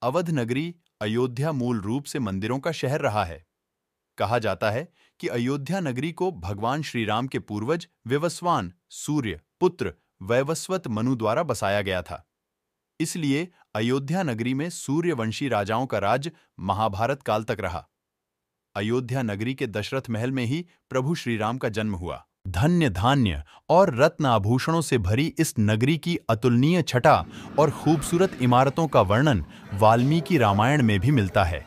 अवध नगरी अयोध्या मूल रूप से मंदिरों का शहर रहा है। कहा जाता है कि अयोध्या नगरी को भगवान श्री राम के पूर्वज विवस्वान सूर्य पुत्र वैवस्वत मनु द्वारा बसाया गया था। इसलिए अयोध्या नगरी में सूर्यवंशी राजाओं का राज्य महाभारत काल तक रहा। अयोध्या नगरी के दशरथ महल में ही प्रभु श्री राम का जन्म हुआ। धन्य धान्य और रत्न आभूषणों से भरी इस नगरी की अतुलनीय छटा और खूबसूरत इमारतों का वर्णन वाल्मीकि रामायण में भी मिलता है।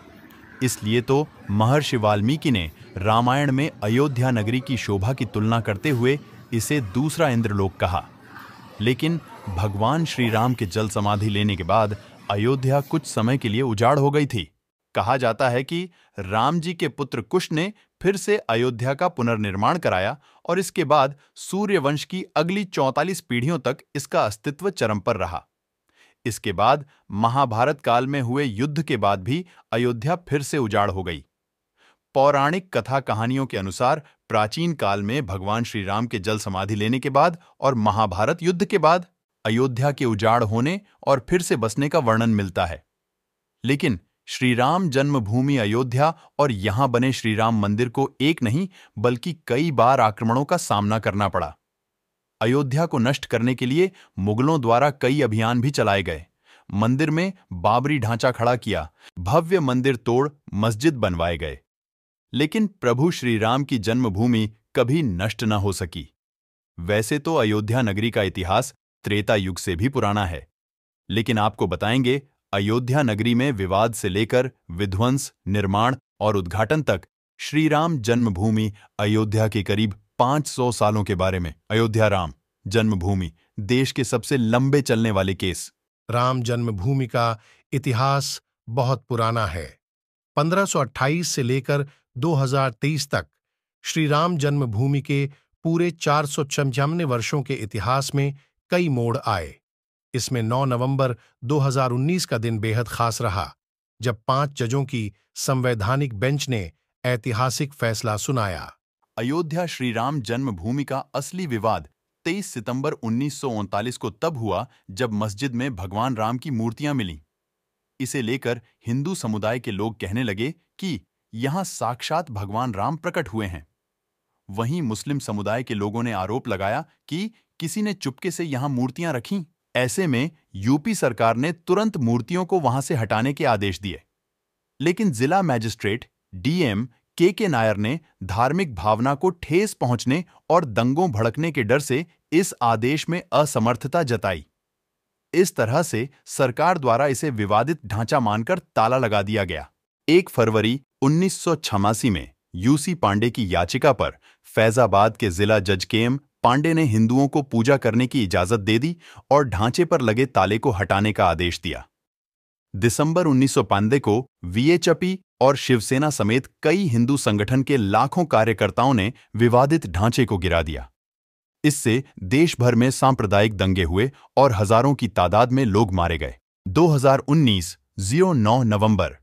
इसलिए तो महर्षि वाल्मीकि ने रामायण में अयोध्या नगरी की शोभा की तुलना करते हुए इसे दूसरा इंद्रलोक कहा। लेकिन भगवान श्री राम के जल समाधि लेने के बाद अयोध्या कुछ समय के लिए उजाड़ हो गई थी। कहा जाता है कि राम जी के पुत्र कुश ने फिर से अयोध्या का पुनर्निर्माण कराया और इसके बाद सूर्यवंश की अगली 44 पीढ़ियों तक इसका अस्तित्व चरम पर रहा। इसके बाद महाभारत काल में हुए युद्ध के बाद भी अयोध्या फिर से उजाड़ हो गई। पौराणिक कथा कहानियों के अनुसार प्राचीन काल में भगवान श्री राम के जल समाधि लेने के बाद और महाभारत युद्ध के बाद अयोध्या के उजाड़ होने और फिर से बसने का वर्णन मिलता है। लेकिन श्री राम जन्मभूमि अयोध्या और यहां बने श्री राम मंदिर को एक नहीं बल्कि कई बार आक्रमणों का सामना करना पड़ा। अयोध्या को नष्ट करने के लिए मुगलों द्वारा कई अभियान भी चलाए गए। मंदिर में बाबरी ढांचा खड़ा किया, भव्य मंदिर तोड़ मस्जिद बनवाए गए। लेकिन प्रभु श्री राम की जन्मभूमि कभी नष्ट न हो सकी। वैसे तो अयोध्या नगरी का इतिहास त्रेता युग से भी पुराना है, लेकिन आपको बताएंगे अयोध्या नगरी में विवाद से लेकर विध्वंस, निर्माण और उद्घाटन तक श्री राम जन्मभूमि अयोध्या के करीब 500 सालों के बारे में। अयोध्या राम जन्मभूमि देश के सबसे लंबे चलने वाले केस। राम जन्मभूमि का इतिहास बहुत पुराना है। 1528 से लेकर 2023 तक श्री राम जन्मभूमि के पूरे 455 वर्षों के इतिहास में कई मोड़ आए। इसमें 9 नवंबर 2019 का दिन बेहद खास रहा, जब 5 जजों की संवैधानिक बेंच ने ऐतिहासिक फैसला सुनाया। अयोध्या श्री राम जन्मभूमि का असली विवाद 23 सितंबर 1939 को तब हुआ जब मस्जिद में भगवान राम की मूर्तियां मिलीं। इसे लेकर हिंदू समुदाय के लोग कहने लगे कि यहां साक्षात भगवान राम प्रकट हुए हैं। वहीं मुस्लिम समुदाय के लोगों ने आरोप लगाया कि किसी ने चुपके से यहां मूर्तियां रखीं। ऐसे में यूपी सरकार ने तुरंत मूर्तियों को वहां से हटाने के आदेश दिए। लेकिन जिला मैजिस्ट्रेट डीएम के नायर ने धार्मिक भावना को ठेस पहुंचने और दंगों भड़कने के डर से इस आदेश में असमर्थता जताई। इस तरह से सरकार द्वारा इसे विवादित ढांचा मानकर ताला लगा दिया गया। 1 फरवरी 1986 में यूसी पांडे की याचिका पर फैजाबाद के जिला जज केएम पांडे ने हिंदुओं को पूजा करने की इजाजत दे दी और ढांचे पर लगे ताले को हटाने का आदेश दिया। दिसंबर 1995 को वीएचपी और शिवसेना समेत कई हिंदू संगठन के लाखों कार्यकर्ताओं ने विवादित ढांचे को गिरा दिया। इससे देश भर में सांप्रदायिक दंगे हुए और हजारों की तादाद में लोग मारे गए। 2019 9 नवंबर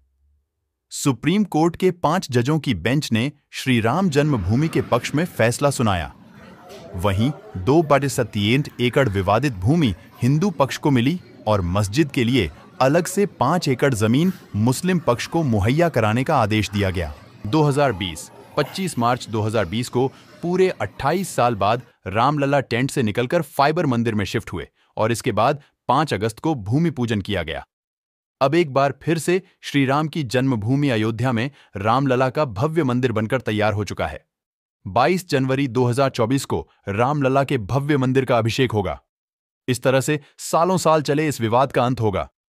सुप्रीम कोर्ट के 5 जजों की बेंच ने श्री राम जन्मभूमि के पक्ष में फैसला सुनाया। वहीं 2/7 एकड़ विवादित भूमि हिंदू पक्ष को मिली और मस्जिद के लिए अलग से 5 एकड़ जमीन मुस्लिम पक्ष को मुहैया कराने का आदेश दिया गया। 25 मार्च 2020 को पूरे 28 साल बाद रामलला टेंट से निकलकर फाइबर मंदिर में शिफ्ट हुए और इसके बाद 5 अगस्त को भूमि पूजन किया गया। अब एक बार फिर से श्री राम की जन्मभूमि अयोध्या में रामलला का भव्य मंदिर बनकर तैयार हो चुका है। 22 जनवरी 2024 को रामलला के भव्य मंदिर का अभिषेक होगा। इस तरह से सालों साल चले इस विवाद का अंत होगा।